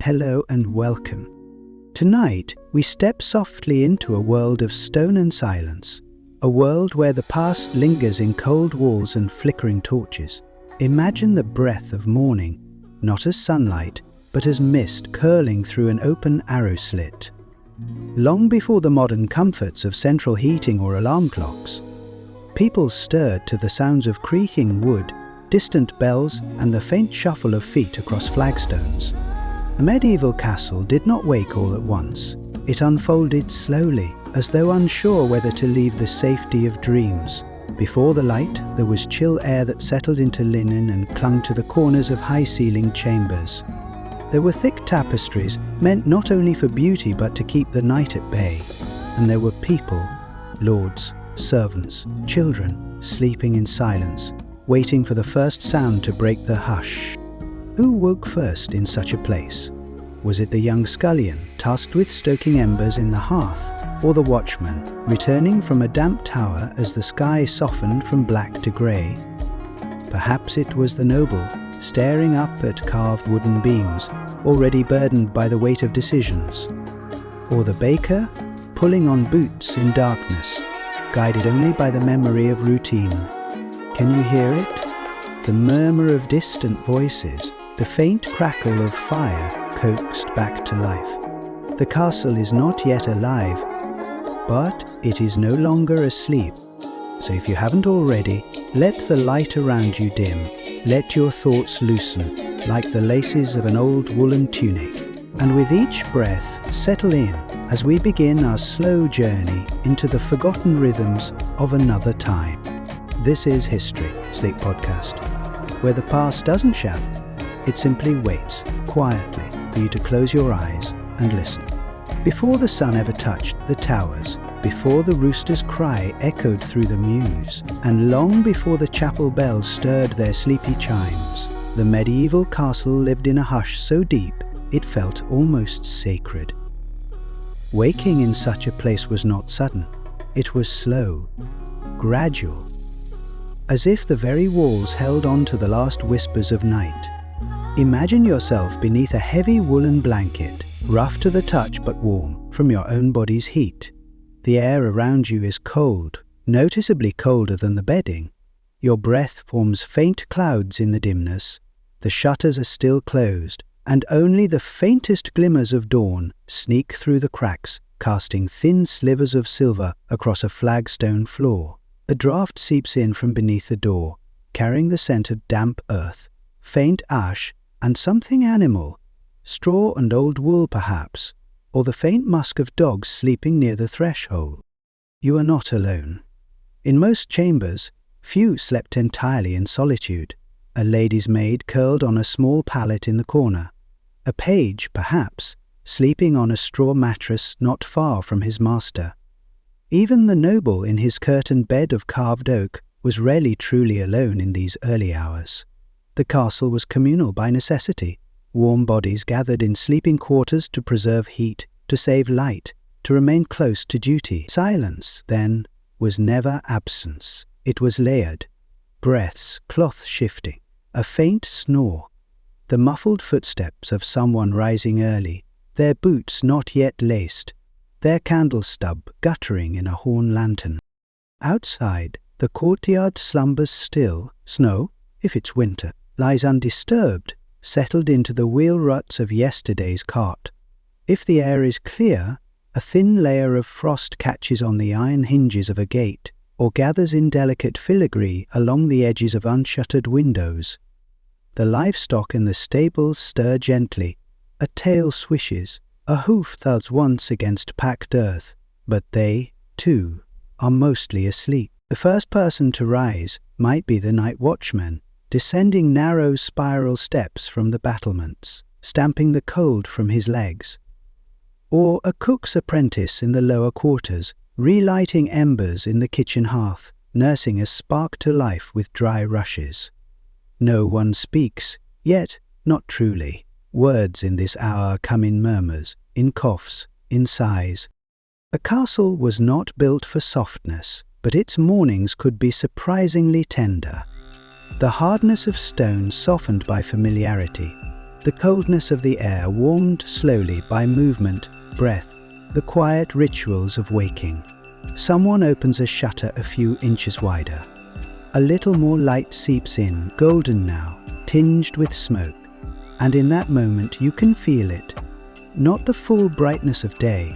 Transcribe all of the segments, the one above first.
Hello and welcome. Tonight, we step softly into a world of stone and silence, a world where the past lingers in cold walls and flickering torches. Imagine the breath of morning, not as sunlight, but as mist curling through an open arrow slit. Long before the modern comforts of central heating or alarm clocks, people stirred to the sounds of creaking wood, distant bells, and the faint shuffle of feet across flagstones. The medieval castle did not wake all at once. It unfolded slowly, as though unsure whether to leave the safety of dreams. Before the light, there was chill air that settled into linen and clung to the corners of high-ceilinged chambers. There were thick tapestries, meant not only for beauty but to keep the night at bay. And there were people, lords, servants, children, sleeping in silence, waiting for the first sound to break the hush. Who woke first in such a place? Was it the young scullion, tasked with stoking embers in the hearth, or the watchman, returning from a damp tower as the sky softened from black to grey? Perhaps it was the noble, staring up at carved wooden beams, already burdened by the weight of decisions. Or the baker, pulling on boots in darkness, guided only by the memory of routine. Can you hear it? The murmur of distant voices, the faint crackle of fire coaxed back to life. The castle is not yet alive, but it is no longer asleep. So if you haven't already, let the light around you dim. Let your thoughts loosen, like the laces of an old woolen tunic. And with each breath, settle in as we begin our slow journey into the forgotten rhythms of another time. This is History Sleep Podcast, where the past doesn't shout. It simply waits, quietly, for you to close your eyes and listen. Before the sun ever touched the towers, before the rooster's cry echoed through the mews, and long before the chapel bells stirred their sleepy chimes, the medieval castle lived in a hush so deep it felt almost sacred. Waking in such a place was not sudden. It was slow, gradual, as if the very walls held on to the last whispers of night. Imagine yourself beneath a heavy woolen blanket, rough to the touch but warm from your own body's heat. The air around you is cold, noticeably colder than the bedding. Your breath forms faint clouds in the dimness. The shutters are still closed, and only the faintest glimmers of dawn sneak through the cracks, casting thin slivers of silver across a flagstone floor. A draught seeps in from beneath the door, carrying the scent of damp earth, faint ash, and something animal, straw and old wool perhaps, or the faint musk of dogs sleeping near the threshold. You are not alone. In most chambers, few slept entirely in solitude. A lady's maid curled on a small pallet in the corner. A page, perhaps, sleeping on a straw mattress not far from his master. Even the noble in his curtained bed of carved oak was rarely truly alone in these early hours. The castle was communal by necessity. Warm bodies gathered in sleeping quarters to preserve heat, to save light, to remain close to duty. Silence, then, was never absence. It was layered. Breaths, cloth shifting, a faint snore, the muffled footsteps of someone rising early, their boots not yet laced, their candle stub guttering in a horn lantern. Outside, the courtyard slumbers still. Snow, if it's winter, lies undisturbed, settled into the wheel ruts of yesterday's cart. If the air is clear, a thin layer of frost catches on the iron hinges of a gate, or gathers in delicate filigree along the edges of unshuttered windows. The livestock in the stables stir gently. A tail swishes, a hoof thuds once against packed earth, but they, too, are mostly asleep. The first person to rise might be the night watchman, descending narrow spiral steps from the battlements, stamping the cold from his legs. Or a cook's apprentice in the lower quarters, relighting embers in the kitchen hearth, nursing a spark to life with dry rushes. No one speaks, yet not truly. Words in this hour come in murmurs, in coughs, in sighs. A castle was not built for softness, but its mornings could be surprisingly tender. The hardness of stone softened by familiarity, The coldness of the air warmed slowly by movement, breath, the quiet rituals of waking. Someone opens a shutter a few inches wider. A little more light seeps in, golden now, tinged with smoke. And in that moment you can feel it. Not the full brightness of day,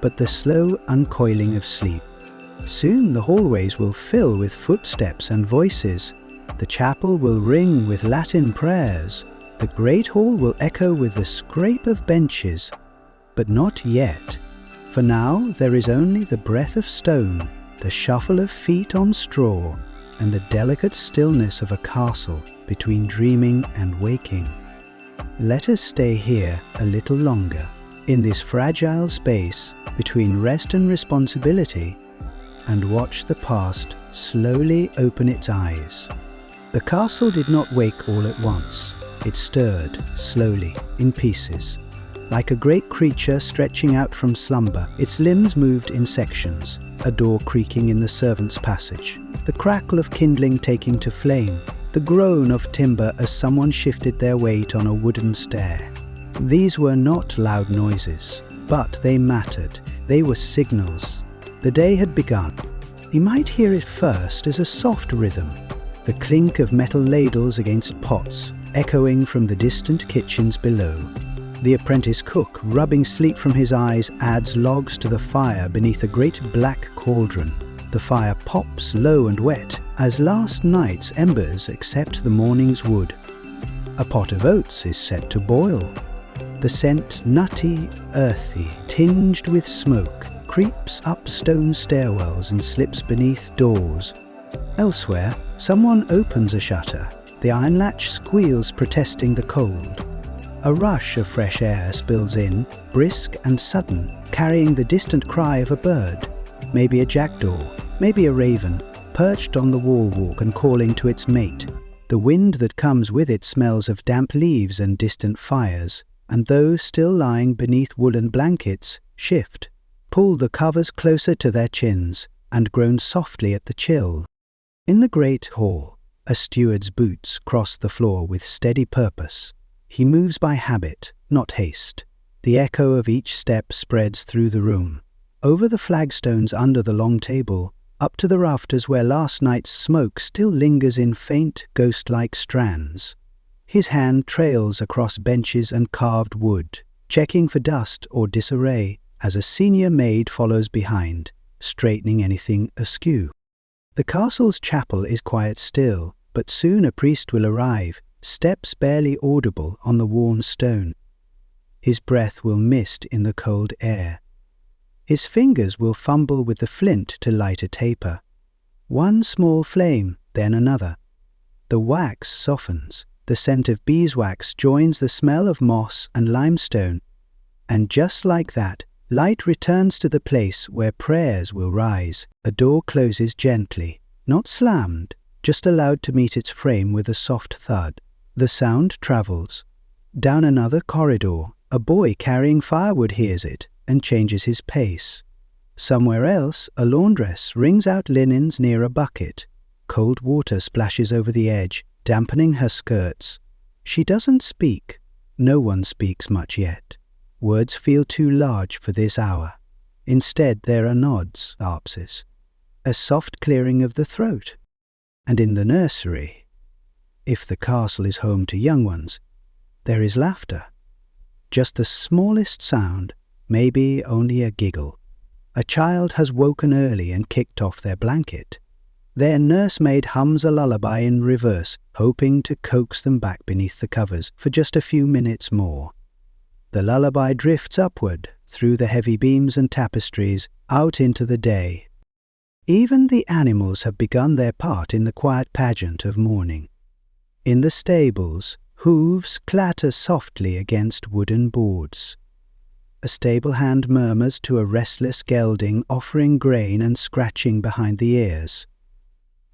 but the slow uncoiling of sleep. Soon the hallways will fill with footsteps and voices. The chapel will ring with Latin prayers. The great hall will echo with the scrape of benches. But not yet. For now there is only the breath of stone, the shuffle of feet on straw, and the delicate stillness of a castle between dreaming and waking. Let us stay here a little longer, in this fragile space between rest and responsibility, and watch the past slowly open its eyes. The castle did not wake all at once. It stirred, slowly, in pieces. Like a great creature stretching out from slumber, its limbs moved in sections, a door creaking in the servants' passage, the crackle of kindling taking to flame, the groan of timber as someone shifted their weight on a wooden stair. These were not loud noises, but they mattered. They were signals. The day had begun. He might hear it first as a soft rhythm, the clink of metal ladles against pots, echoing from the distant kitchens below. The apprentice cook, rubbing sleep from his eyes, adds logs to the fire beneath a great black cauldron. The fire pops low and wet as last night's embers accept the morning's wood. A pot of oats is set to boil. The scent, nutty, earthy, tinged with smoke, creeps up stone stairwells and slips beneath doors. Elsewhere, someone opens a shutter. The iron latch squeals, protesting the cold. A rush of fresh air spills in, brisk and sudden, carrying the distant cry of a bird. Maybe a jackdaw, maybe a raven, perched on the wall walk and calling to its mate. The wind that comes with it smells of damp leaves and distant fires, and those still lying beneath woolen blankets shift, pull the covers closer to their chins, and groan softly at the chill. In the great hall, a steward's boots cross the floor with steady purpose. He moves by habit, not haste. The echo of each step spreads through the room, over the flagstones under the long table, up to the rafters where last night's smoke still lingers in faint, ghost-like strands. His hand trails across benches and carved wood, checking for dust or disarray, as a senior maid follows behind, straightening anything askew. The castle's chapel is quiet still, but soon a priest will arrive, steps barely audible on the worn stone. His breath will mist in the cold air. His fingers will fumble with the flint to light a taper. One small flame, then another. The wax softens. The scent of beeswax joins the smell of moss and limestone. And just like that, light returns to the place where prayers will rise. A door closes gently, not slammed, just allowed to meet its frame with a soft thud. The sound travels. Down another corridor, a boy carrying firewood hears it and changes his pace. Somewhere else, a laundress wrings out linens near a bucket. Cold water splashes over the edge, dampening her skirts. She doesn't speak. No one speaks much yet. Words feel too large for this hour. Instead, there are nods, arpses, a soft clearing of the throat. And in the nursery, if the castle is home to young ones, there is laughter. Just the smallest sound, maybe only a giggle. A child has woken early and kicked off their blanket. Their nursemaid hums a lullaby in reverse, hoping to coax them back beneath the covers for just a few minutes more. The lullaby drifts upward, through the heavy beams and tapestries, out into the day. Even the animals have begun their part in the quiet pageant of morning. In the stables, hooves clatter softly against wooden boards. A stable hand murmurs to a restless gelding offering grain and scratching behind the ears.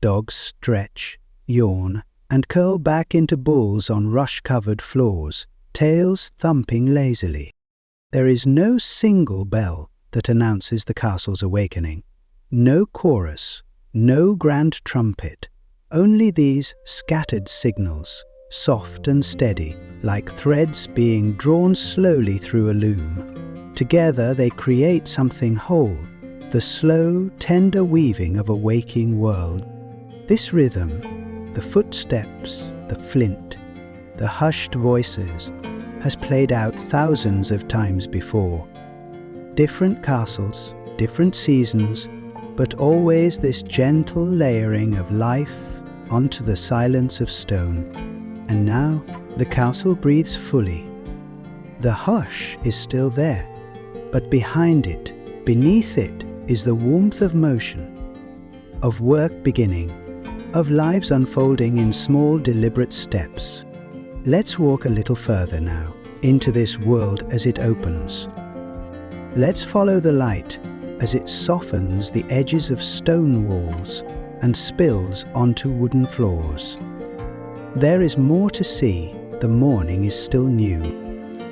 Dogs stretch, yawn, and curl back into balls on rush-covered floors, tails thumping lazily. There is no single bell that announces the castle's awakening. No chorus, no grand trumpet, only these scattered signals, soft and steady, like threads being drawn slowly through a loom. Together they create something whole, the slow, tender weaving of a waking world. This rhythm, the footsteps, the flint, the hushed voices, has played out thousands of times before. Different castles, different seasons, but always this gentle layering of life onto the silence of stone. And now the castle breathes fully. The hush is still there, but behind it, beneath it, is the warmth of motion, of work beginning, of lives unfolding in small, deliberate steps. Let's walk a little further now, into this world as it opens. Let's follow the light as it softens the edges of stone walls and spills onto wooden floors. There is more to see. The morning is still new.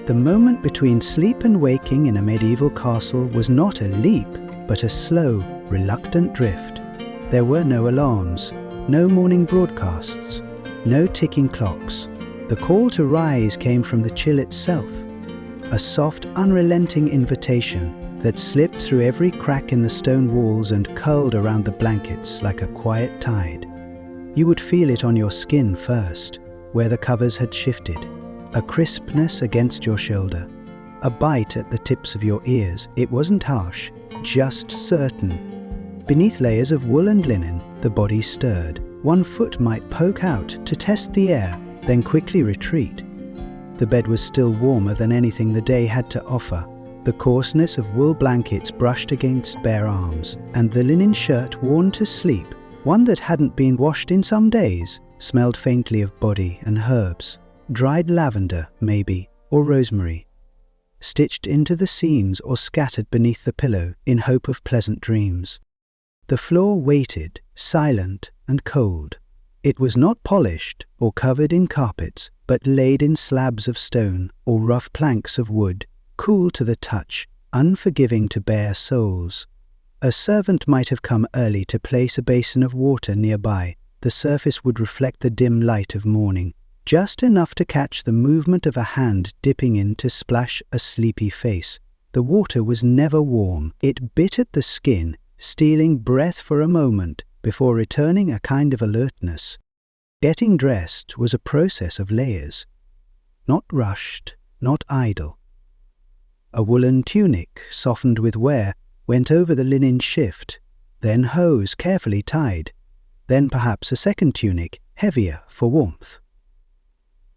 The moment between sleep and waking in a medieval castle was not a leap, but a slow, reluctant drift. There were no alarms, no morning broadcasts, no ticking clocks. The call to rise came from the chill itself, a soft, unrelenting invitation that slipped through every crack in the stone walls and curled around the blankets like a quiet tide. You would feel it on your skin first, where the covers had shifted, a crispness against your shoulder, a bite at the tips of your ears. It wasn't harsh, just certain. Beneath layers of wool and linen, the body stirred. One foot might poke out to test the air, then quickly retreat. The bed was still warmer than anything the day had to offer. The coarseness of wool blankets brushed against bare arms, and the linen shirt worn to sleep, one that hadn't been washed in some days, smelled faintly of body and herbs, dried lavender, maybe, or rosemary, stitched into the seams or scattered beneath the pillow in hope of pleasant dreams. The floor waited, silent and cold. It was not polished or covered in carpets, but laid in slabs of stone or rough planks of wood, cool to the touch, unforgiving to bare souls. A servant might have come early to place a basin of water nearby. The surface would reflect the dim light of morning, just enough to catch the movement of a hand dipping in to splash a sleepy face. The water was never warm. It bit at the skin, stealing breath for a moment before returning a kind of alertness. Getting dressed was a process of layers, not rushed, not idle. A woolen tunic, softened with wear, went over the linen shift, then hose carefully tied, then perhaps a second tunic, heavier for warmth.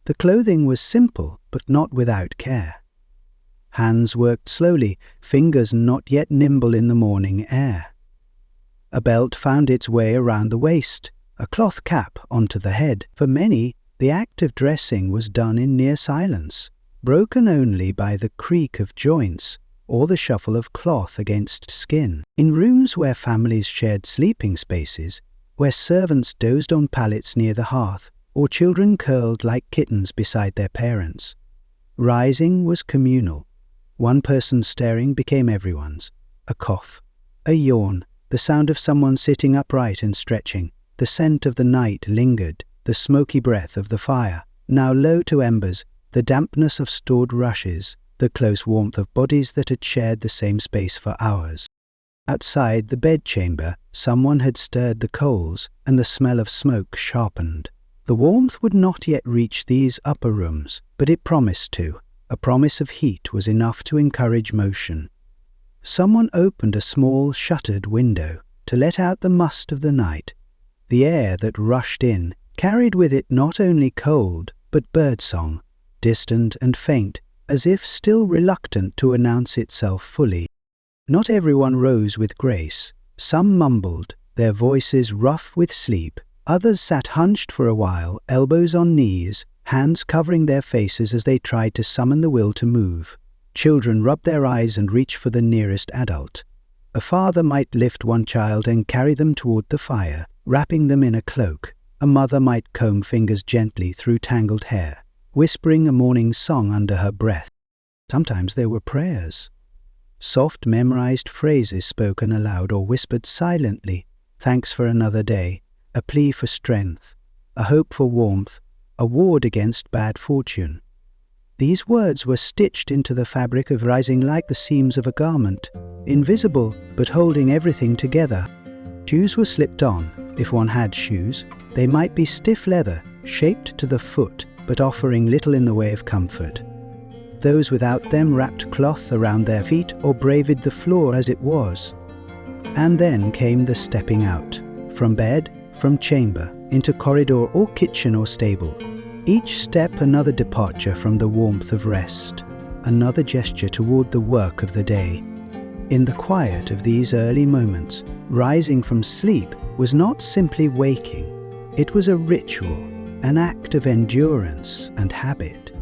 The clothing was simple, but not without care. Hands worked slowly, fingers not yet nimble in the morning air. A belt found its way around the waist, a cloth cap onto the head. For many, the act of dressing was done in near silence, broken only by the creak of joints or the shuffle of cloth against skin. In rooms where families shared sleeping spaces, where servants dozed on pallets near the hearth, or children curled like kittens beside their parents, rising was communal. One person's staring became everyone's. A cough, a yawn, the sound of someone sitting upright and stretching. The scent of the night lingered, the smoky breath of the fire, now low to embers, the dampness of stored rushes, the close warmth of bodies that had shared the same space for hours. Outside the bedchamber, someone had stirred the coals, and the smell of smoke sharpened. The warmth would not yet reach these upper rooms, but it promised to. A promise of heat was enough to encourage motion. Someone opened a small, shuttered window to let out the must of the night. The air that rushed in carried with it not only cold, but birdsong, distant and faint, as if still reluctant to announce itself fully. Not everyone rose with grace. Some mumbled, their voices rough with sleep. Others sat hunched for a while, elbows on knees, hands covering their faces as they tried to summon the will to move. Children rubbed their eyes and reached for the nearest adult. A father might lift one child and carry them toward the fire, wrapping them in a cloak. A mother might comb fingers gently through tangled hair, whispering a morning song under her breath. Sometimes there were prayers. Soft memorized phrases spoken aloud or whispered silently, thanks for another day, a plea for strength, a hope for warmth, a ward against bad fortune. These words were stitched into the fabric of rising like the seams of a garment, invisible but holding everything together. Shoes were slipped on, if one had shoes. They might be stiff leather, shaped to the foot, but offering little in the way of comfort. Those without them wrapped cloth around their feet or braved the floor as it was. And then came the stepping out, from bed, from chamber, into corridor or kitchen or stable. Each step another departure from the warmth of rest, another gesture toward the work of the day. In the quiet of these early moments, rising from sleep was not simply waking. It was a ritual, an act of endurance and habit,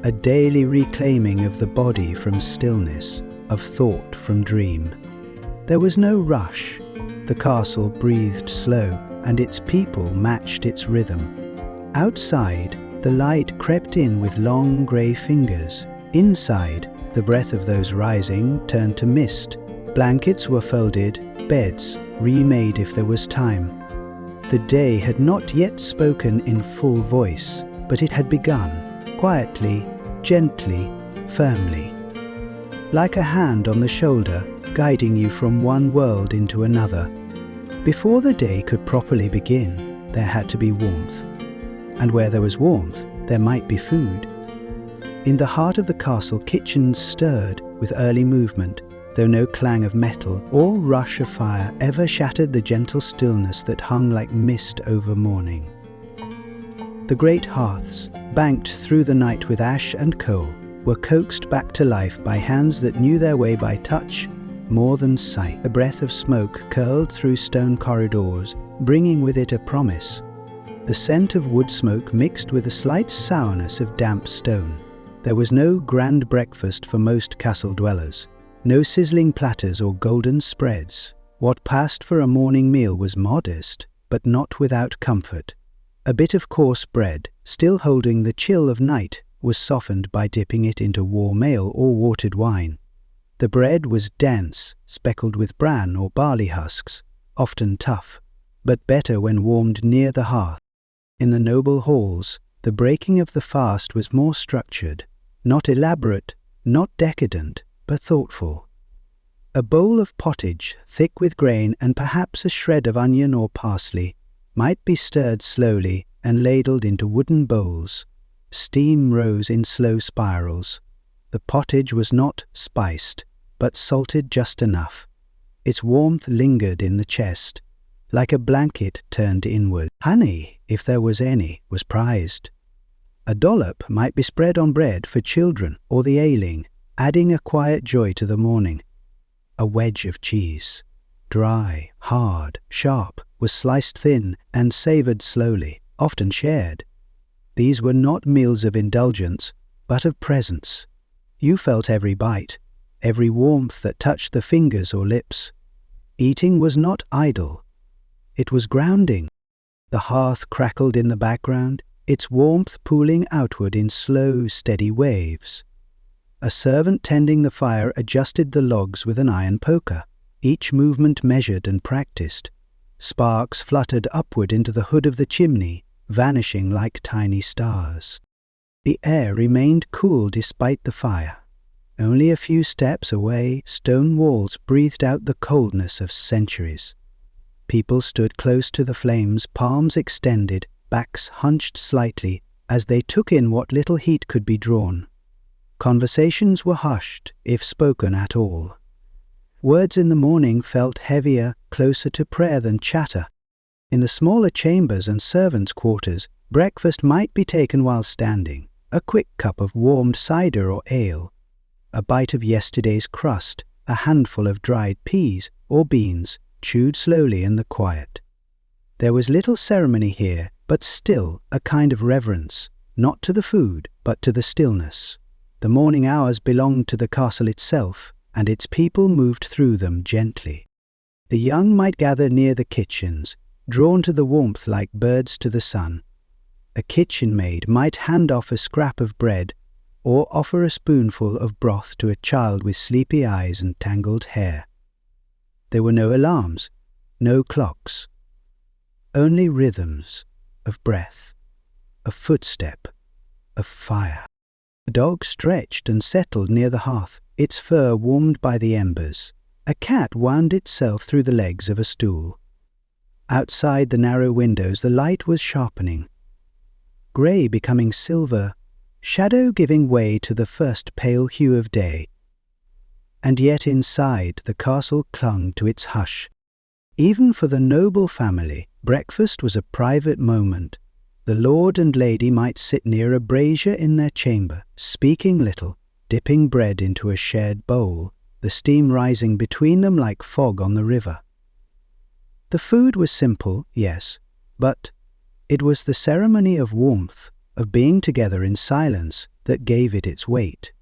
a daily reclaiming of the body from stillness, of thought from dream. There was no rush. The castle breathed slow, and its people matched its rhythm. Outside, the light crept in with long grey fingers. Inside, the breath of those rising turned to mist. Blankets were folded, beds remade if there was time. The day had not yet spoken in full voice, but it had begun, quietly, gently, firmly. Like a hand on the shoulder, guiding you from one world into another. Before the day could properly begin, there had to be warmth. And where there was warmth, there might be food. In the heart of the castle, kitchens stirred with early movement, though no clang of metal or rush of fire ever shattered the gentle stillness that hung like mist over morning. The great hearths, banked through the night with ash and coal, were coaxed back to life by hands that knew their way by touch more than sight. A breath of smoke curled through stone corridors, bringing with it a promise. The scent of wood smoke mixed with a slight sourness of damp stone. There was no grand breakfast for most castle dwellers, no sizzling platters or golden spreads. What passed for a morning meal was modest, but not without comfort. A bit of coarse bread, still holding the chill of night, was softened by dipping it into warm ale or watered wine. The bread was dense, speckled with bran or barley husks, often tough, but better when warmed near the hearth. In the noble halls, the breaking of the fast was more structured, not elaborate, not decadent, but thoughtful. A bowl of pottage, thick with grain and perhaps a shred of onion or parsley, might be stirred slowly and ladled into wooden bowls. Steam rose in slow spirals. The pottage was not spiced, but salted just enough. Its warmth lingered in the chest, like a blanket turned inward. Honey, if there was any, was prized. A dollop might be spread on bread for children or the ailing, adding a quiet joy to the morning. A wedge of cheese, dry, hard, sharp, was sliced thin and savoured slowly, often shared. These were not meals of indulgence, but of presence. You felt every bite, every warmth that touched the fingers or lips. Eating was not idle. It was grounding. The hearth crackled in the background, its warmth pooling outward in slow, steady waves. A servant tending the fire adjusted the logs with an iron poker, each movement measured and practiced. Sparks fluttered upward into the hood of the chimney, vanishing like tiny stars. The air remained cool despite the fire. Only a few steps away, stone walls breathed out the coldness of centuries. People stood close to the flames, palms extended, backs hunched slightly, as they took in what little heat could be drawn. Conversations were hushed, if spoken at all. Words in the morning felt heavier, closer to prayer than chatter. In the smaller chambers and servants' quarters, breakfast might be taken while standing, a quick cup of warmed cider or ale, a bite of yesterday's crust, a handful of dried peas or beans, chewed slowly in the quiet. There was little ceremony here, but still a kind of reverence, not to the food, but to the stillness. The morning hours belonged to the castle itself, and its people moved through them gently. The young might gather near the kitchens, drawn to the warmth like birds to the sun. A kitchen maid might hand off a scrap of bread, or offer a spoonful of broth to a child with sleepy eyes and tangled hair. There were no alarms, no clocks, only rhythms of breath, a footstep, of fire. A dog stretched and settled near the hearth, its fur warmed by the embers. A cat wound itself through the legs of a stool. Outside the narrow windows the light was sharpening, grey becoming silver, shadow giving way to the first pale hue of day. And yet inside the castle clung to its hush. Even for the noble family, breakfast was a private moment. The lord and lady might sit near a brazier in their chamber, speaking little, dipping bread into a shared bowl, the steam rising between them like fog on the river. The food was simple, yes, but it was the ceremony of warmth, of being together in silence, that gave it its weight.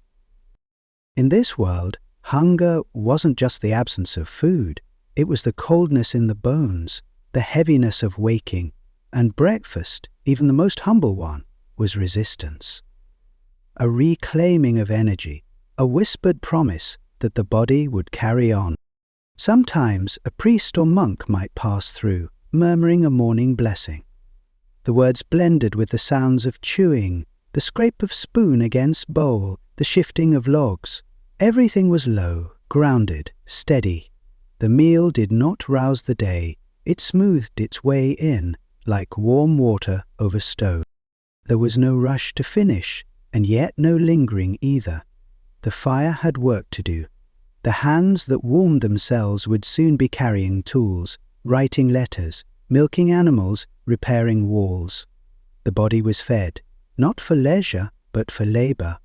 In this world, hunger wasn't just the absence of food, it was the coldness in the bones, the heaviness of waking, and breakfast, even the most humble one, was resistance. A reclaiming of energy, a whispered promise that the body would carry on. Sometimes a priest or monk might pass through, murmuring a morning blessing. The words blended with the sounds of chewing, the scrape of spoon against bowl, the shifting of logs. Everything was low, grounded, steady. The meal did not rouse the day, it smoothed its way in, like warm water over stone. There was no rush to finish, and yet no lingering either. The fire had work to do. The hands that warmed themselves would soon be carrying tools, writing letters, milking animals, repairing walls. The body was fed, not for leisure, but for labour.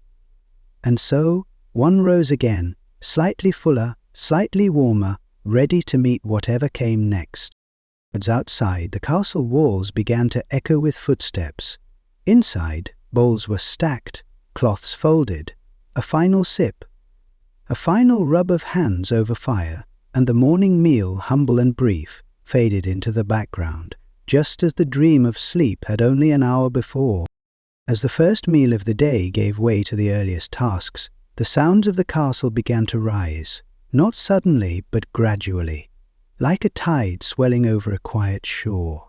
And so one rose again, slightly fuller, slightly warmer, ready to meet whatever came next. As outside, the castle walls began to echo with footsteps. Inside, bowls were stacked, cloths folded. A final sip, a final rub of hands over fire, and the morning meal, humble and brief, faded into the background, just as the dream of sleep had only an hour before. As the first meal of the day gave way to the earliest tasks, the sounds of the castle began to rise, not suddenly but gradually, like a tide swelling over a quiet shore.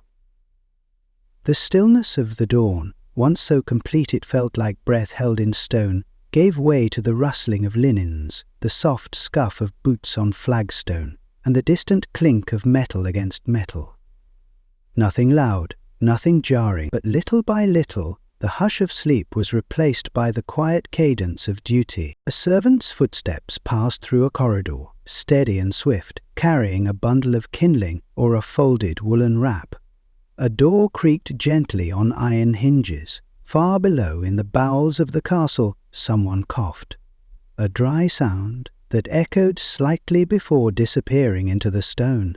The stillness of the dawn, once so complete it felt like breath held in stone, gave way to the rustling of linens, the soft scuff of boots on flagstone, and the distant clink of metal against metal. Nothing loud, nothing jarring, but little by little the hush of sleep was replaced by the quiet cadence of duty. A servant's footsteps passed through a corridor, steady and swift, carrying a bundle of kindling or a folded woolen wrap. A door creaked gently on iron hinges. Far below, in the bowels of the castle, someone coughed. A dry sound that echoed slightly before disappearing into the stone.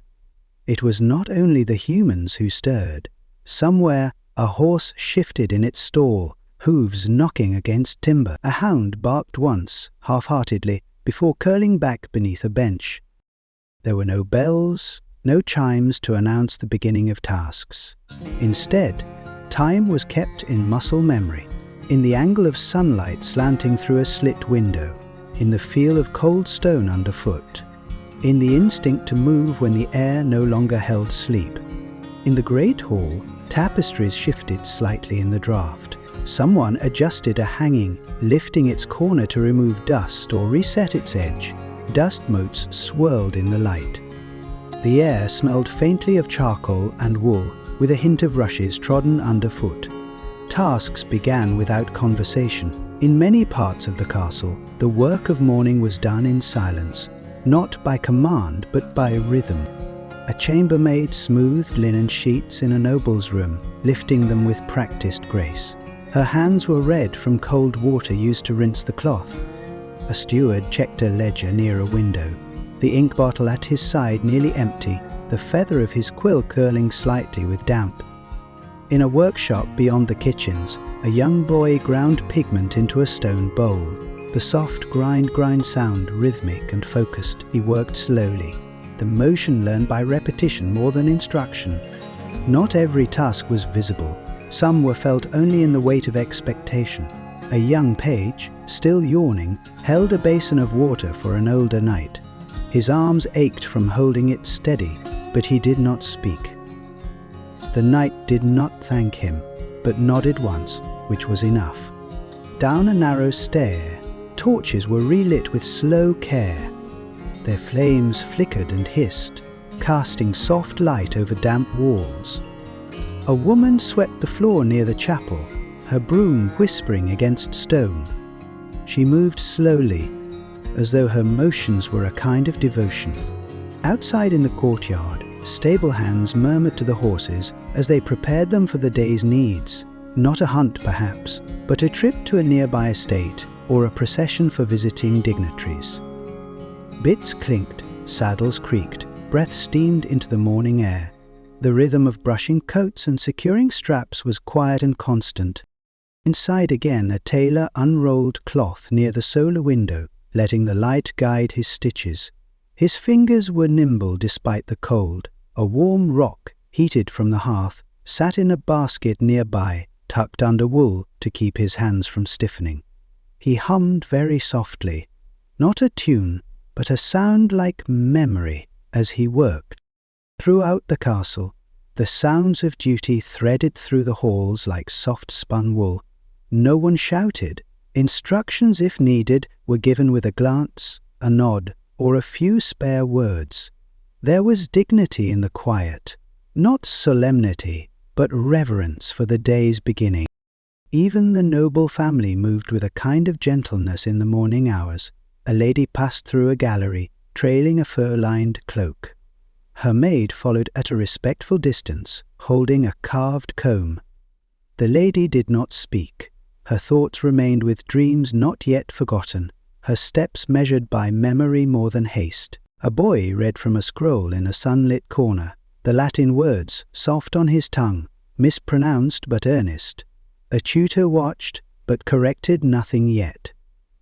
It was not only the humans who stirred. Somewhere a horse shifted in its stall, hooves knocking against timber. A hound barked once, half-heartedly, before curling back beneath a bench. There were no bells, no chimes to announce the beginning of tasks. Instead, time was kept in muscle memory, in the angle of sunlight slanting through a slit window, in the feel of cold stone underfoot, in the instinct to move when the air no longer held sleep. In the great hall, tapestries shifted slightly in the draught. Someone adjusted a hanging, lifting its corner to remove dust or reset its edge. Dust motes swirled in the light. The air smelled faintly of charcoal and wool, with a hint of rushes trodden underfoot. Tasks began without conversation. In many parts of the castle, the work of morning was done in silence, not by command but by rhythm. A chambermaid smoothed linen sheets in a noble's room, lifting them with practiced grace. Her hands were red from cold water used to rinse the cloth. A steward checked a ledger near a window, the ink bottle at his side nearly empty, the feather of his quill curling slightly with damp. In a workshop beyond the kitchens, a young boy ground pigment into a stone bowl. The soft grind sound rhythmic and focused. He worked slowly, the motion learned by repetition more than instruction. Not every task was visible. Some were felt only in the weight of expectation. A young page, still yawning, held a basin of water for an older knight. His arms ached from holding it steady, but he did not speak. The knight did not thank him, but nodded once, which was enough. Down a narrow stair, torches were relit with slow care. Their flames flickered and hissed, casting soft light over damp walls. A woman swept the floor near the chapel, her broom whispering against stone. She moved slowly, as though her motions were a kind of devotion. Outside in the courtyard, stable hands murmured to the horses as they prepared them for the day's needs. Not a hunt perhaps, but a trip to a nearby estate or a procession for visiting dignitaries. Bits clinked, saddles creaked, breath steamed into the morning air. The rhythm of brushing coats and securing straps was quiet and constant. Inside again, a tailor unrolled cloth near the solar window, letting the light guide his stitches. His fingers were nimble despite the cold. A warm rock, heated from the hearth, sat in a basket nearby, tucked under wool to keep his hands from stiffening. He hummed very softly, not a tune, but a sound like memory as he worked. Throughout the castle, the sounds of duty threaded through the halls like soft-spun wool. No one shouted. Instructions, if needed, were given with a glance, a nod, or a few spare words. There was dignity in the quiet, not solemnity, but reverence for the day's beginning. Even the noble family moved with a kind of gentleness in the morning hours. A lady passed through a gallery, trailing a fur-lined cloak. Her maid followed at a respectful distance, holding a carved comb. The lady did not speak. Her thoughts remained with dreams not yet forgotten, her steps measured by memory more than haste. A boy read from a scroll in a sunlit corner, the Latin words soft on his tongue, mispronounced but earnest. A tutor watched, but corrected nothing yet.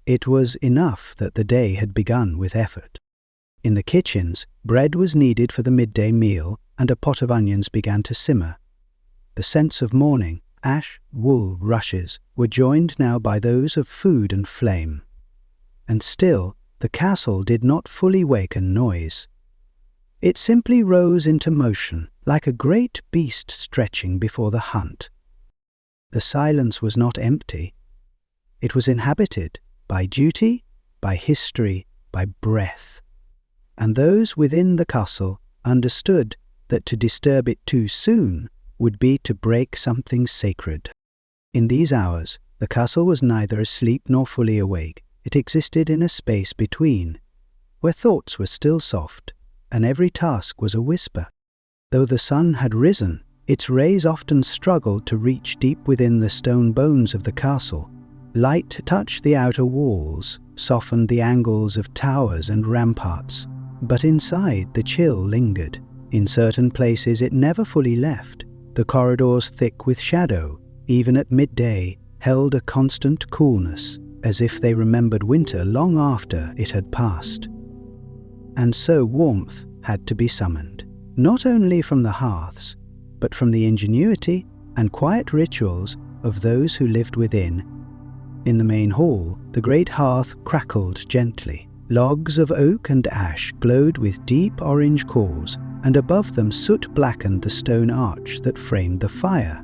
It was enough that the day had begun with effort. In the kitchens, bread was needed for the midday meal, and a pot of onions began to simmer. The scents of morning, ash, wool, rushes, were joined now by those of food and flame. And still, the castle did not fully waken noise. It simply rose into motion, like a great beast stretching before the hunt. The silence was not empty. It was inhabited by duty, by history, by breath. And those within the castle understood that to disturb it too soon would be to break something sacred. In these hours, the castle was neither asleep nor fully awake. It existed in a space between, where thoughts were still soft, and every task was a whisper. Though the sun had risen, its rays often struggled to reach deep within the stone bones of the castle. Light touched the outer walls, softened the angles of towers and ramparts, but inside the chill lingered. In certain places it never fully left. The corridors, thick with shadow, even at midday, held a constant coolness, as if they remembered winter long after it had passed. And so warmth had to be summoned, not only from the hearths, but from the ingenuity and quiet rituals of those who lived within. In the main hall, the great hearth crackled gently. Logs of oak and ash glowed with deep orange cores, and above them soot blackened the stone arch that framed the fire.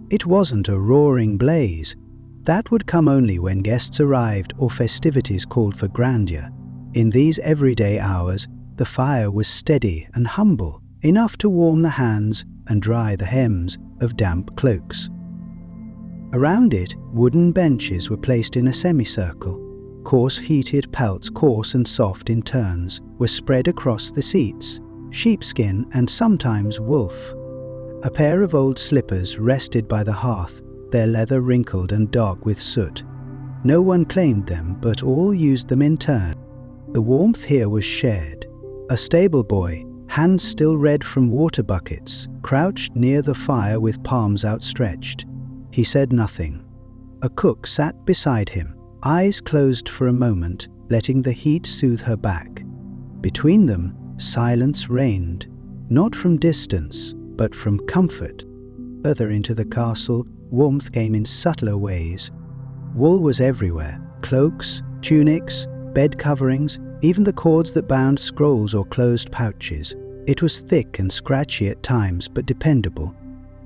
It wasn't a roaring blaze. That would come only when guests arrived or festivities called for grandeur. In these everyday hours, the fire was steady and humble, enough to warm the hands and dry the hems of damp cloaks. Around it, wooden benches were placed in a semicircle. Coarse heated pelts, coarse and soft in turns, were spread across the seats, sheepskin and sometimes wolf. A pair of old slippers rested by the hearth, their leather wrinkled and dark with soot. No one claimed them, but all used them in turn. The warmth here was shared. A stable boy, hands still red from water buckets, crouched near the fire with palms outstretched. He said nothing. A cook sat beside him, eyes closed for a moment, letting the heat soothe her back. Between them, silence reigned, not from distance, but from comfort. Further into the castle, warmth came in subtler ways. Wool was everywhere, cloaks, tunics, bed coverings, even the cords that bound scrolls or closed pouches. It was thick and scratchy at times, but dependable.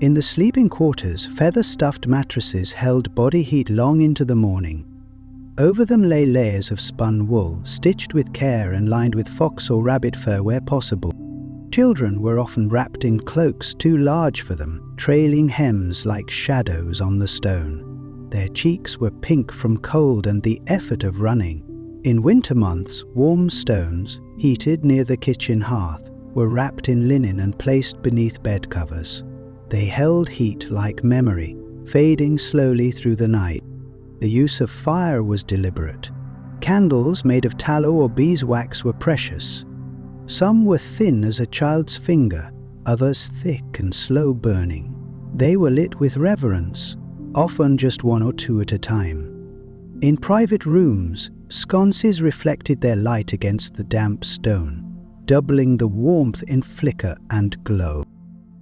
In the sleeping quarters, feather-stuffed mattresses held body heat long into the morning. Over them lay layers of spun wool, stitched with care and lined with fox or rabbit fur where possible. Children were often wrapped in cloaks too large for them, trailing hems like shadows on the stone. Their cheeks were pink from cold and the effort of running. In winter months, warm stones, heated near the kitchen hearth, were wrapped in linen and placed beneath bed covers. They held heat like memory, fading slowly through the night. The use of fire was deliberate. Candles made of tallow or beeswax were precious. Some were thin as a child's finger, others thick and slow burning. They were lit with reverence, often just one or two at a time. In private rooms, sconces reflected their light against the damp stone, doubling the warmth in flicker and glow.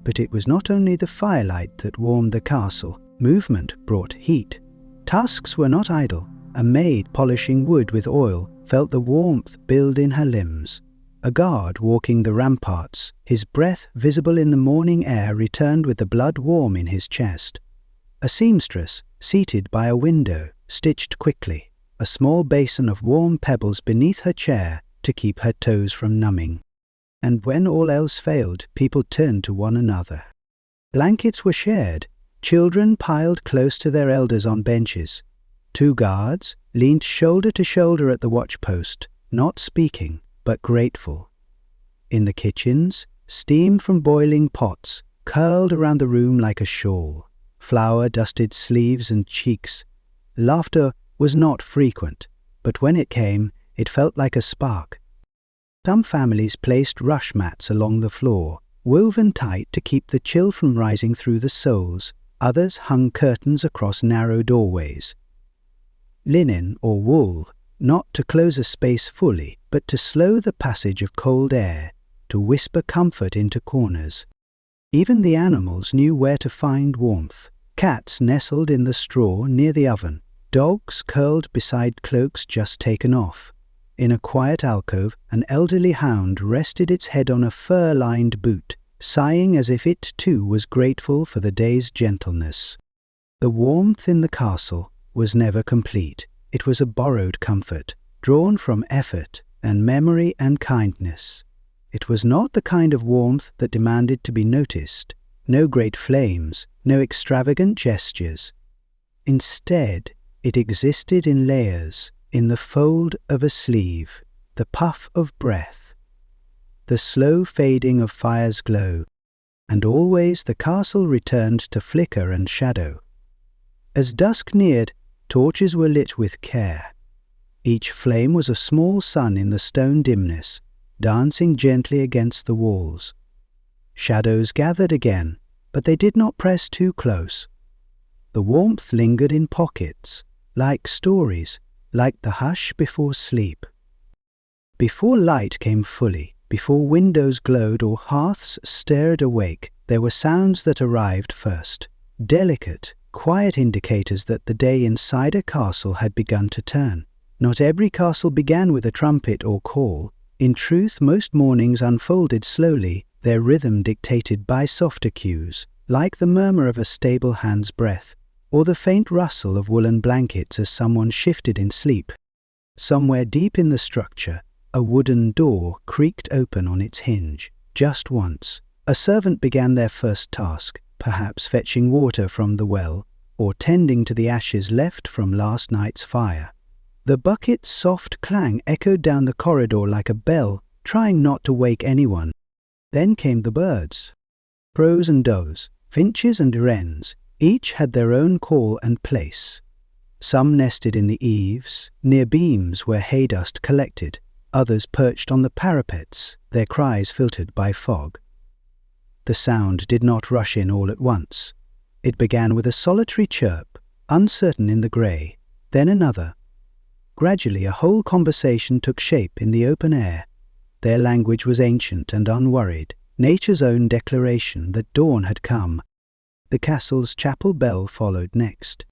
But it was not only the firelight that warmed the castle. Movement brought heat. Tasks were not idle. A maid polishing wood with oil felt the warmth build in her limbs. A guard walking the ramparts, his breath visible in the morning air, returned with the blood warm in his chest. A seamstress, seated by a window, stitched quickly, a small basin of warm pebbles beneath her chair to keep her toes from numbing. And when all else failed, people turned to one another. Blankets were shared, children piled close to their elders on benches. Two guards leaned shoulder to shoulder at the watchpost, not speaking, but grateful. In the kitchens, steam from boiling pots curled around the room like a shawl. Flour dusted sleeves and cheeks. Laughter was not frequent, but when it came, it felt like a spark. Some families placed rush mats along the floor, woven tight to keep the chill from rising through the soles. Others hung curtains across narrow doorways. Linen or wool, not to close a space fully, but to slow the passage of cold air, to whisper comfort into corners. Even the animals knew where to find warmth. Cats nestled in the straw near the oven. Dogs curled beside cloaks just taken off. In a quiet alcove, an elderly hound rested its head on a fur-lined boot, sighing as if it too was grateful for the day's gentleness. The warmth in the castle was never complete. It was a borrowed comfort, drawn from effort and memory and kindness. It was not the kind of warmth that demanded to be noticed, no great flames, no extravagant gestures. Instead, it existed in layers, in the fold of a sleeve, the puff of breath, the slow fading of fire's glow, and always the castle returned to flicker and shadow. As dusk neared, torches were lit with care. Each flame was a small sun in the stone dimness, dancing gently against the walls. Shadows gathered again, but they did not press too close. The warmth lingered in pockets, like stories, like the hush before sleep. Before light came fully, before windows glowed or hearths stirred awake, there were sounds that arrived first, delicate, quiet indicators that the day inside a castle had begun to turn. Not every castle began with a trumpet or call. In truth, most mornings unfolded slowly, their rhythm dictated by softer cues, like the murmur of a stable hand's breath, or the faint rustle of woolen blankets as someone shifted in sleep. Somewhere deep in the structure, a wooden door creaked open on its hinge. Just once, a servant began their first task, perhaps fetching water from the well, or tending to the ashes left from last night's fire. The bucket's soft clang echoed down the corridor like a bell, trying not to wake anyone. Then came the birds. Crows and doves, finches and wrens, each had their own call and place. Some nested in the eaves, near beams where hay dust collected. Others perched on the parapets, their cries filtered by fog. The sound did not rush in all at once. It began with a solitary chirp, uncertain in the grey, then another. Gradually a whole conversation took shape in the open air. Their language was ancient and unworried, nature's own declaration that dawn had come. The castle's chapel bell followed next.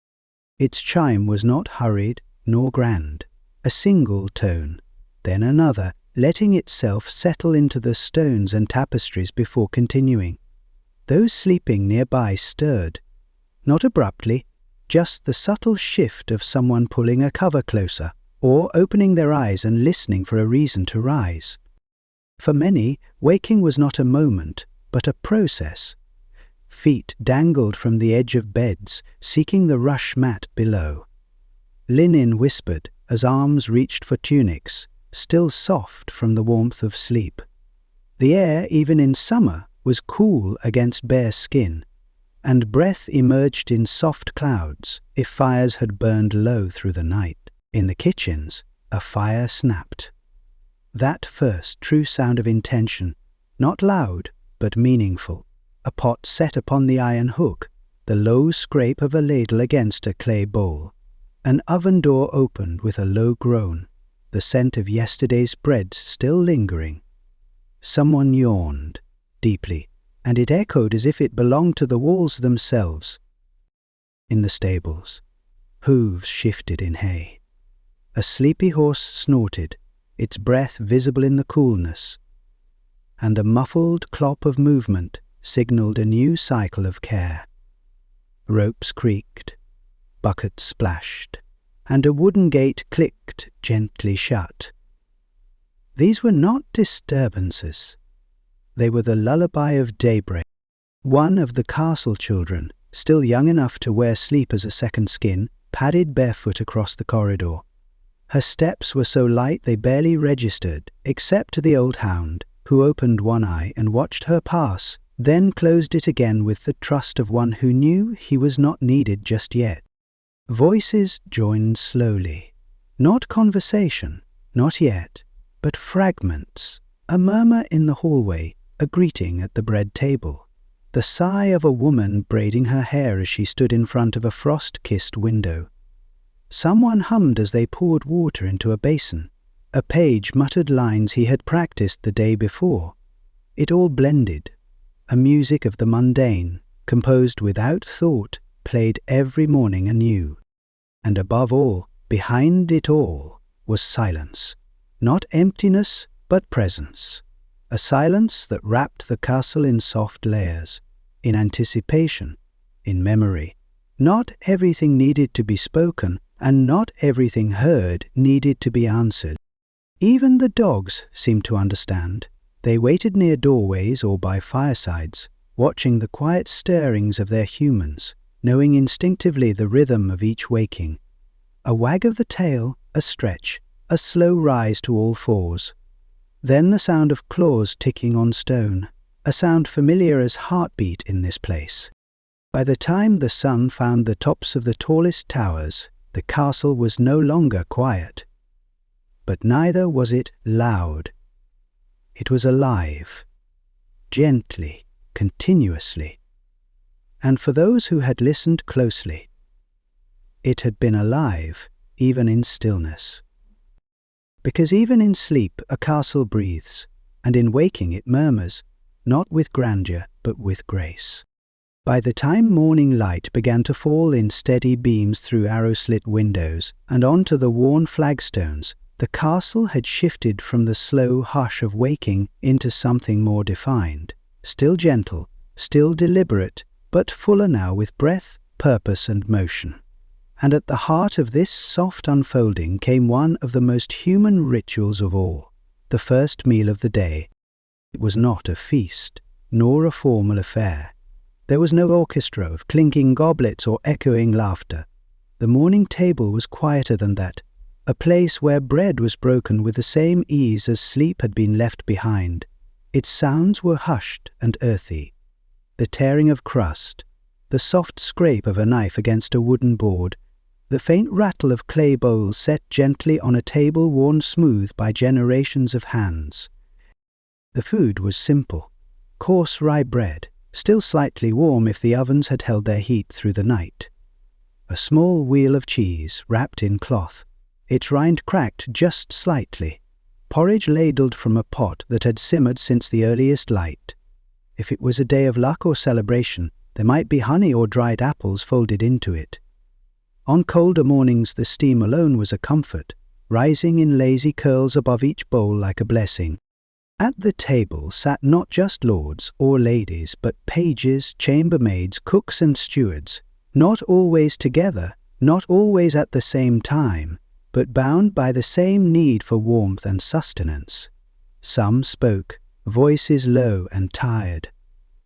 Its chime was not hurried nor grand, a single tone, then another, letting itself settle into the stones and tapestries before continuing. Those sleeping nearby stirred, not abruptly, just the subtle shift of someone pulling a cover closer, or opening their eyes and listening for a reason to rise. For many, waking was not a moment, but a process. Feet dangled from the edge of beds, seeking the rush mat below. Linen whispered as arms reached for tunics, still soft from the warmth of sleep. The air, even in summer, was cool against bare skin, and breath emerged in soft clouds if fires had burned low through the night. In the kitchens, a fire snapped. That first true sound of intention, not loud, but meaningful. A pot set upon the iron hook, the low scrape of a ladle against a clay bowl. An oven door opened with a low groan, the scent of yesterday's bread still lingering. Someone yawned, deeply, and it echoed as if it belonged to the walls themselves. In the stables, hooves shifted in hay. A sleepy horse snorted, its breath visible in the coolness, and a muffled clop of movement signalled a new cycle of care. Ropes creaked, buckets splashed, and a wooden gate clicked gently shut. These were not disturbances. They were the lullaby of daybreak. One of the castle children, still young enough to wear sleep as a second skin, padded barefoot across the corridor. Her steps were so light they barely registered, except to the old hound, who opened one eye and watched her pass, then closed it again with the trust of one who knew he was not needed just yet. Voices joined slowly. Not conversation, not yet, but fragments. A murmur in the hallway, a greeting at the bread table. The sigh of a woman braiding her hair as she stood in front of a frost-kissed window. Someone hummed as they poured water into a basin. A page muttered lines he had practiced the day before. It all blended. A music of the mundane, composed without thought, played every morning anew. And above all, behind it all, was silence. Not emptiness, but presence. A silence that wrapped the castle in soft layers, in anticipation, in memory. Not everything needed to be spoken, and not everything heard needed to be answered. Even the dogs seemed to understand. They waited near doorways or by firesides, watching the quiet stirrings of their humans, knowing instinctively the rhythm of each waking. A wag of the tail, a stretch, a slow rise to all fours. Then the sound of claws ticking on stone, a sound familiar as heartbeat in this place. By the time the sun found the tops of the tallest towers, the castle was no longer quiet. But neither was it loud. It was alive, gently, continuously. And for those who had listened closely, it had been alive even in stillness. Because even in sleep a castle breathes, and in waking it murmurs, not with grandeur but with grace. By the time morning light began to fall in steady beams through arrow-slit windows and onto the worn flagstones, the castle had shifted from the slow hush of waking into something more defined, still gentle, still deliberate, but fuller now with breath, purpose and motion. And at the heart of this soft unfolding came one of the most human rituals of all, the first meal of the day. It was not a feast, nor a formal affair. There was no orchestra of clinking goblets or echoing laughter. The morning table was quieter than that, a place where bread was broken with the same ease as sleep had been left behind. Its sounds were hushed and earthy. The tearing of crust, the soft scrape of a knife against a wooden board, the faint rattle of clay bowls set gently on a table worn smooth by generations of hands. The food was simple, coarse rye bread, still slightly warm if the ovens had held their heat through the night. A small wheel of cheese wrapped in cloth, its rind cracked just slightly. Porridge ladled from a pot that had simmered since the earliest light. If it was a day of luck or celebration, there might be honey or dried apples folded into it. On colder mornings the steam alone was a comfort, rising in lazy curls above each bowl like a blessing. At the table sat not just lords or ladies, but pages, chambermaids, cooks and stewards, not always together, not always at the same time, but bound by the same need for warmth and sustenance. Some spoke, voices low and tired.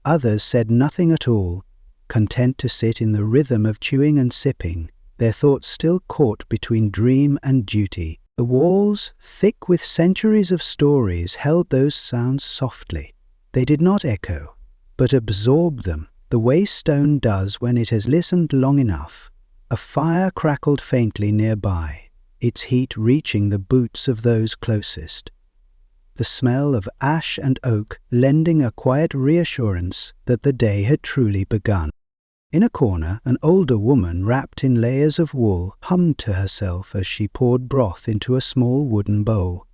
Others said nothing at all, content to sit in the rhythm of chewing and sipping, their thoughts still caught between dream and duty. The walls, thick with centuries of stories, held those sounds softly. They did not echo, but absorbed them, the way stone does when it has listened long enough. A fire crackled faintly nearby, its heat reaching the boots of those closest. The smell of ash and oak lending a quiet reassurance that the day had truly begun. In a corner, an older woman wrapped in layers of wool hummed to herself as she poured broth into a small wooden bowl.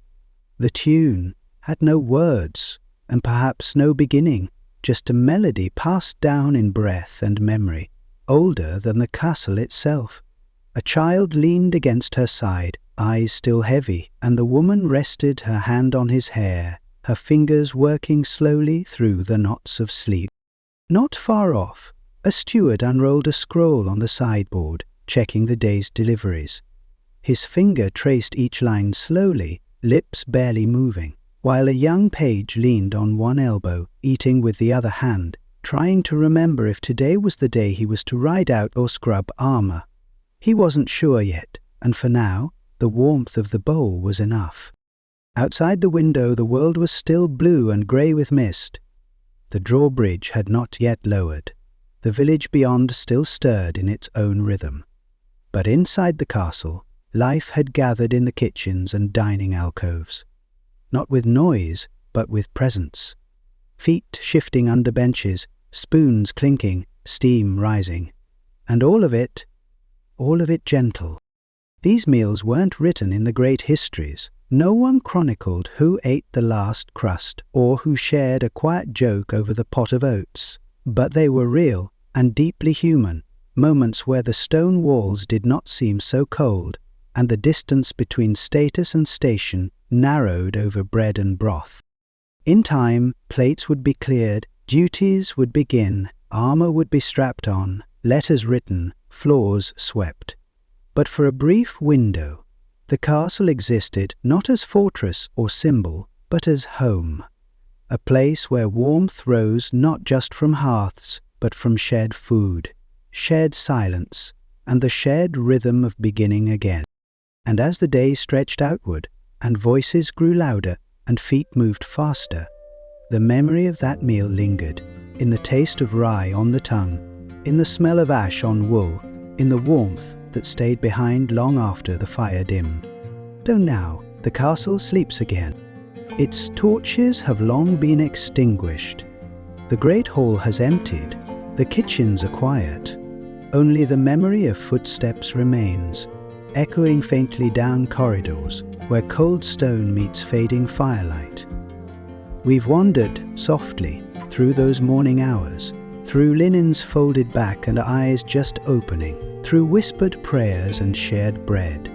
The tune had no words, and perhaps no beginning, just a melody passed down in breath and memory, older than the castle itself. A child leaned against her side, eyes still heavy, and the woman rested her hand on his hair, her fingers working slowly through the knots of sleep. Not far off, a steward unrolled a scroll on the sideboard, checking the day's deliveries. His finger traced each line slowly, lips barely moving, while a young page leaned on one elbow, eating with the other hand, trying to remember if today was the day he was to ride out or scrub armor. He wasn't sure yet, and for now, the warmth of the bowl was enough. Outside the window the world was still blue and grey with mist. The drawbridge had not yet lowered. The village beyond still stirred in its own rhythm. But inside the castle, life had gathered in the kitchens and dining alcoves. Not with noise, but with presence. Feet shifting under benches, spoons clinking, steam rising. And all of it gentle. These meals weren't written in the great histories. No one chronicled who ate the last crust or who shared a quiet joke over the pot of oats. But they were real and deeply human, moments where the stone walls did not seem so cold, and the distance between status and station narrowed over bread and broth. In time, plates would be cleared, duties would begin, armor would be strapped on, letters written, floors swept. But for a brief window, the castle existed not as fortress or symbol, but as home. A place where warmth rose not just from hearths, but from shared food, shared silence, and the shared rhythm of beginning again. And as the day stretched outward, and voices grew louder, and feet moved faster, the memory of that meal lingered, in the taste of rye on the tongue, in the smell of ash on wool, in the warmth that stayed behind long after the fire dimmed. Though now the castle sleeps again. Its torches have long been extinguished. The great hall has emptied. The kitchens are quiet. Only the memory of footsteps remains, echoing faintly down corridors where cold stone meets fading firelight. We've wandered softly through those morning hours, through linens folded back and eyes just opening, through whispered prayers and shared bread.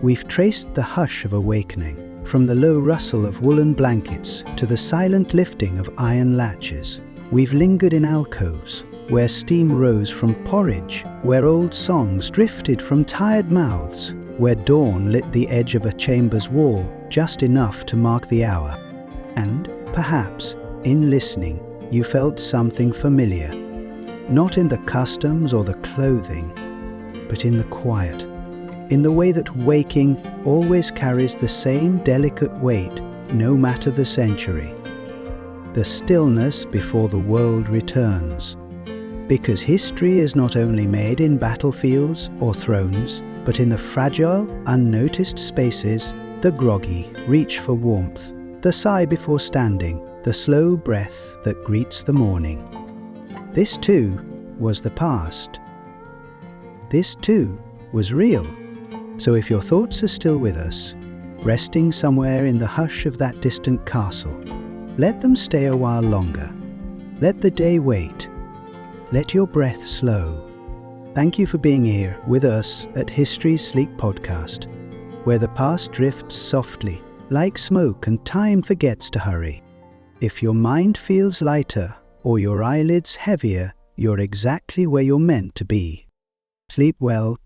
We've traced the hush of awakening, from the low rustle of woolen blankets to the silent lifting of iron latches. We've lingered in alcoves, where steam rose from porridge, where old songs drifted from tired mouths, where dawn lit the edge of a chamber's wall just enough to mark the hour. And, perhaps, in listening, you felt something familiar, not in the customs or the clothing, but in the quiet, in the way that waking always carries the same delicate weight, no matter the century. The stillness before the world returns. Because history is not only made in battlefields or thrones, but in the fragile, unnoticed spaces, the groggy reach for warmth, the sigh before standing, the slow breath that greets the morning. This too was the past. This too was real. So if your thoughts are still with us, resting somewhere in the hush of that distant castle, let them stay a while longer. Let the day wait. Let your breath slow. Thank you for being here with us at History's Sleek Podcast, where the past drifts softly, like smoke, and time forgets to hurry. If your mind feels lighter or your eyelids heavier, you're exactly where you're meant to be. Sleep well